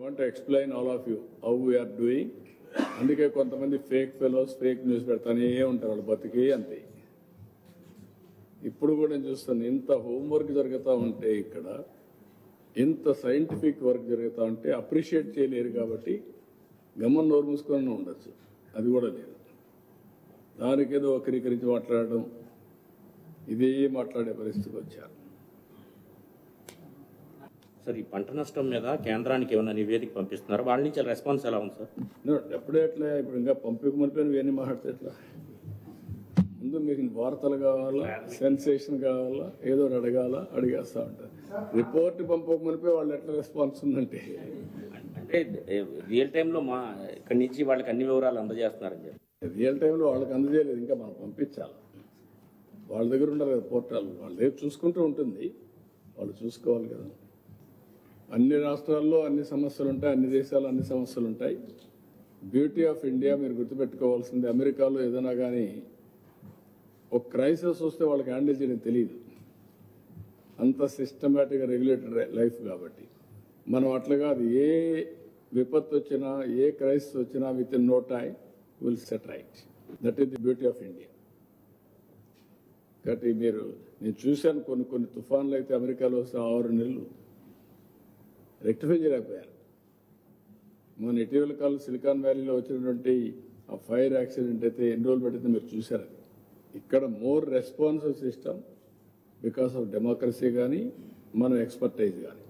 Want to explain all of you how we are doing. అందుకే కొంతమంది fake fellows fake news పెడతానే ఉంటారు, వాళ్ళు బతికే అంతే. ఇప్పుడు కూడా నేను చూస్తాను, ఇంత హోంవర్క్ జరుగుతూ ఉంటే ఇక్కడ, ఇంత సైంటిఫిక్ వర్క్ జరుగుతూ ఉంటే అప్రిషియేట్ చేయలేరు కాబట్టి గమ్మన్ నోరు మూసుకొని ఉండొచ్చు, అది కూడా లేదు. దానికేదో వక్రీకరించి మాట్లాడడం, ఇదే మాట్లాడే పరిస్థితికి వచ్చారు. సార్, ఈ పంట నష్టం మీద కేంద్రానికి ఏమైనా నివేదిక పంపిస్తున్నారు, వాళ్ళ నుంచి రెస్పాన్స్ ఎలా ఉంది సార్? ఎప్పుడే ఎట్లా, ఇప్పుడు ఇంకా పంపించమనిపోయిన ఇవన్నీ మాట్లాడితే ఎట్లా? ముందు మీకు వార్తలు కావాలా, సెన్సేషన్ కావాలా, ఏదో అడిగేస్తా ఉంటారు. రిపోర్ట్ పంపకమనిపోయి వాళ్ళు ఎట్లా రెస్పాన్స్ ఉందంటే, అంటే రియల్ టైంలో మా ఇక్కడి నుంచి వాళ్ళకి అన్ని వివరాలు అందజేస్తున్నారని చెప్పి. రియల్ టైంలో వాళ్ళకి అందజేయలేదు, ఇంకా మనం పంపించాలి. వాళ్ళ దగ్గర ఉండరు కదా పోర్టాల్, వాళ్ళ దగ్గర చూసుకుంటూ ఉంటుంది, వాళ్ళు చూసుకోవాలి కదా. అన్ని రాష్ట్రాల్లో అన్ని సమస్యలు ఉంటాయి, అన్ని దేశాల్లో అన్ని సమస్యలు ఉంటాయి. బ్యూటీ ఆఫ్ ఇండియా మీరు గుర్తుపెట్టుకోవాల్సింది, అమెరికాలో ఏదైనా కానీ ఒక క్రైసిస్ వస్తే వాళ్ళకి హ్యాండిల్ చేయడం తెలియదు, అంత సిస్టమేటిక్గా రెగ్యులేటెడ్ లైఫ్ కాబట్టి. మనం అట్లా కాదు, ఏ విపత్తు వచ్చినా ఏ క్రైసిస్ వచ్చినా with in no time will set right. That is the beauty of India. కాబట్టి నేను చూశాను కొన్ని తుఫాన్లు అయితే అమెరికాలో వస్తే 6 నెలలు రెక్టిఫై చేయలేకపోయారు. మన ఇటీవల కాలం సిలికాన్ వ్యాలీలో వచ్చినటువంటి ఆ ఫైర్ యాక్సిడెంట్ అయితే ఎన్ని రోజులు పెట్టిందో మీరు చూశారు. ఇక్కడ more responsive system because of democracy కానీ మన ఎక్స్పర్టైజ్ కానీ.